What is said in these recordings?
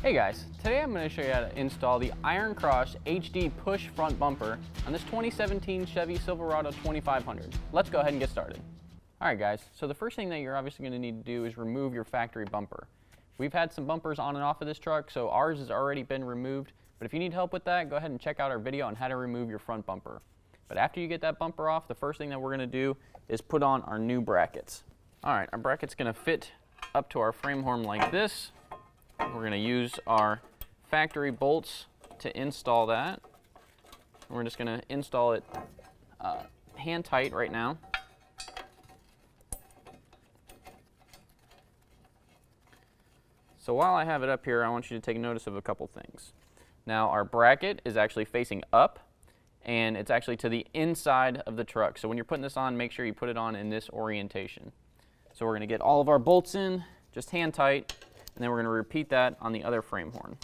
Hey guys, today I'm going to show you how to install the Iron Cross HD push front bumper on this 2017 Chevy Silverado 2500. Let's go ahead and get started. Alright guys, so the first thing that you're obviously going to need to do is remove your factory bumper. We've had some bumpers on and off of this truck, so ours has already been removed, but if you need help with that, go ahead and check out our video on how to remove your front bumper. But after you get that bumper off, the first thing that we're going to do is put on our new brackets. Alright, our bracket's going to fit up to our frame horn like this. We're going to use our factory bolts to install that. We're just going to install it hand tight right now. So while I have it up here, I want you to take notice of a couple things. Now our bracket is actually facing up, and it's actually to the inside of the truck. So when you're putting this on, make sure you put it on in this orientation. So we're going to get all of our bolts in, just hand tight. And then we're going to repeat that on the other frame horn.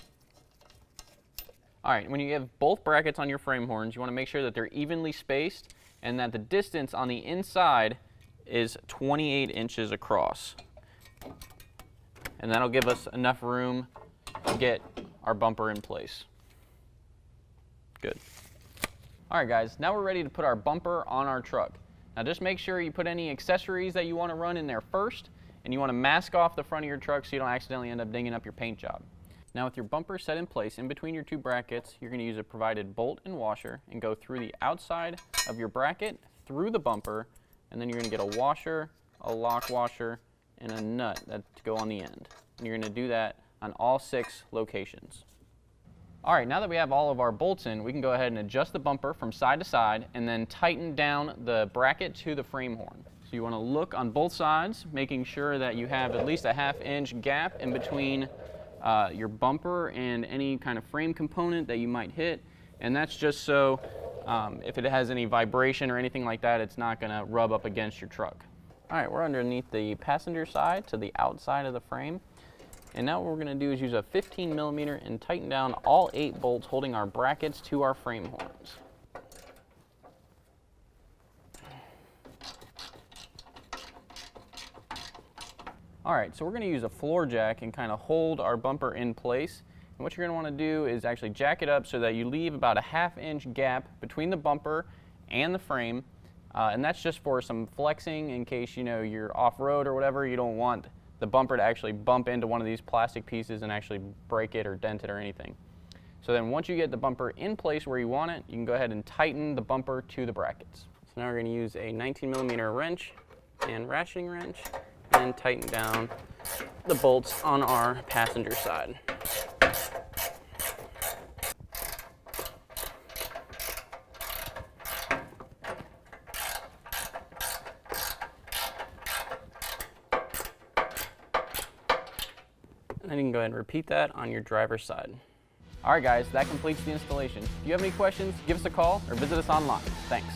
Alright, when you have both brackets on your frame horns, you want to make sure that they're evenly spaced and that the distance on the inside is 28 inches across. And that'll give us enough room to get our bumper in place. Good. Alright guys, now we're ready to put our bumper on our truck. Now just make sure you put any accessories that you want to run in there first. And you want to mask off the front of your truck so you don't accidentally end up dinging up your paint job. Now with your bumper set in place in between your two brackets, you're going to use a provided bolt and washer and go through the outside of your bracket, through the bumper, and then you're going to get a washer, a lock washer, and a nut that to go on the end. And you're going to do that on all 6 locations. Alright, now that we have all of our bolts in, we can go ahead and adjust the bumper from side to side and then tighten down the bracket to the frame horn. So you want to look on both sides, making sure that you have at least a ½ inch gap in between your bumper and any kind of frame component that you might hit. And that's just so if it has any vibration or anything like that, it's not going to rub up against your truck. Alright, we're underneath the passenger side to the outside of the frame. And now what we're going to do is use a 15mm and tighten down all 8 bolts holding our brackets to our frame horns. Alright, so we're going to use a floor jack and kind of hold our bumper in place. And what you're going to want to do is actually jack it up so that you leave about a ½ inch gap between the bumper and the frame. And that's just for some flexing in case you're off-road or whatever. You don't want the bumper to actually bump into one of these plastic pieces and actually break it or dent it or anything. So then once you get the bumper in place where you want it, you can go ahead and tighten the bumper to the brackets. So now we're going to use a 19mm wrench and ratcheting wrench and tighten down the bolts on our passenger side. And then you can go ahead and repeat that on your driver's side. Alright guys, that completes the installation. If you have any questions, give us a call or visit us online. Thanks.